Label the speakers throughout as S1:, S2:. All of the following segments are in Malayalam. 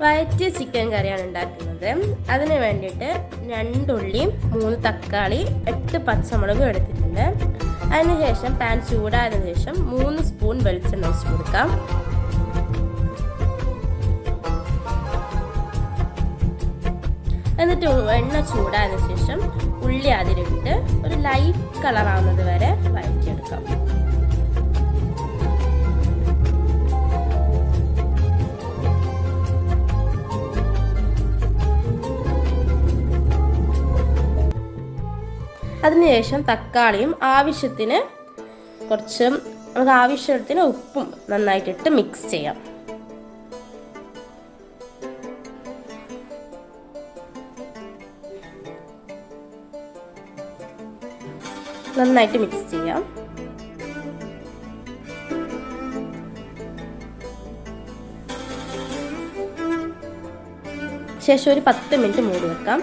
S1: വയറ്റിയ ചിക്കൻ കറിയാണ് ഉണ്ടാക്കുന്നത്. അതിന് വേണ്ടിയിട്ട് 2 ഉള്ളിയും 3 തക്കാളി 8 പച്ചമുളകും എടുത്തിട്ടുണ്ട്. അതിനുശേഷം പാൻ ചൂടായതിനു ശേഷം 3 സ്പൂൺ വെളിച്ചെണ്ണ ഒഴിച്ച് കൊടുക്കാം. എന്നിട്ട് എണ്ണ ചൂടായതിനു ശേഷം ഉള്ളി അതിലിട്ട് ഒരു ലൈറ്റ് കളറാവുന്നത് വരെ വഴറ്റിയെടുക്കാം. അതിനുശേഷം തക്കാളിയും ആവശ്യത്തിന് ഉപ്പും നന്നായിട്ടിട്ട് മിക്സ് ചെയ്യാം. നന്നായിട്ട് മിക്സ് ചെയ്യാം. ശേഷം ഒരു 10 മിനിറ്റ് മൂടി വെക്കാം.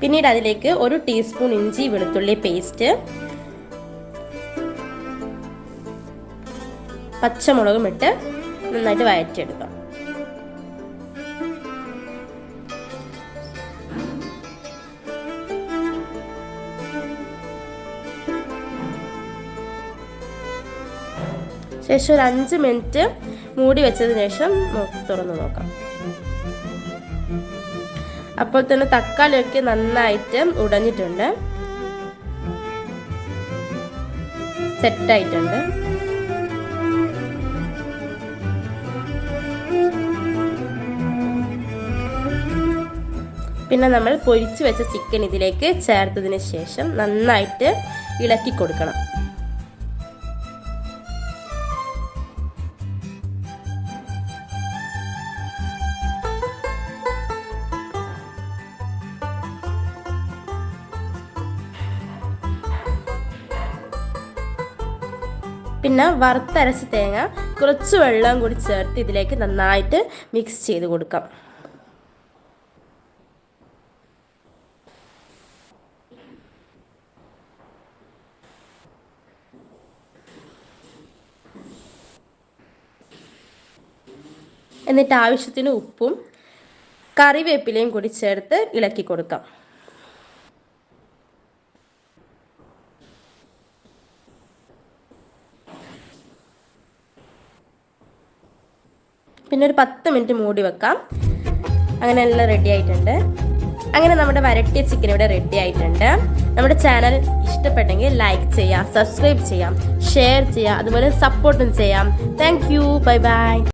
S1: പിന്നീട് അതിലേക്ക് 1 ടീസ്പൂൺ ഇഞ്ചി വെളുത്തുള്ളി പേസ്റ്റ്, പച്ചമുളകും ഇട്ട് നന്നായിട്ട് വഴറ്റിയെടുക്കാം. ശേഷം ഒരു 5 മിനിറ്റ് മൂടി വെച്ചതിന് ശേഷം തുറന്ന് നോക്കാം. അപ്പോൾ തന്നെ തക്കാളിയൊക്കെ നന്നായിട്ട് ഉടഞ്ഞിട്ടുണ്ട്, സെറ്റായിട്ടുണ്ട്. പിന്നെ നമ്മൾ പൊരിച്ചു വെച്ച ചിക്കൻ ഇതിലേക്ക് ചേർത്തതിന് ശേഷം നന്നായിട്ട് ഇളക്കി കൊടുക്കണം. പിന്നെ വറുത്തരച്ച തേങ്ങ കുറച്ച് വെള്ളം കൂടി ചേർത്ത് ഇതിലേക്ക് നന്നായിട്ട് മിക്സ് ചെയ്ത് കൊടുക്കാം. എന്നിട്ട് ആവശ്യത്തിന് ഉപ്പും കറിവേപ്പിലയും കൂടി ചേർത്ത് ഇളക്കി കൊടുക്കാം. പിന്നെ ഒരു 10 മിനിറ്റ് മൂടി വെക്കാം. അങ്ങനെ എല്ലാം റെഡി ആയിട്ടുണ്ട്. അങ്ങനെ നമ്മുടെ വരട്ടിയ ചിക്കൻ ഇവിടെ റെഡി ആയിട്ടുണ്ട്. നമ്മുടെ ചാനൽ ഇഷ്ടപ്പെട്ടെങ്കിൽ ലൈക്ക് ചെയ്യാം, സബ്സ്ക്രൈബ് ചെയ്യാം, ഷെയർ ചെയ്യാം, അതുപോലെ സപ്പോർട്ടും ചെയ്യാം. Thank you. Bye bye.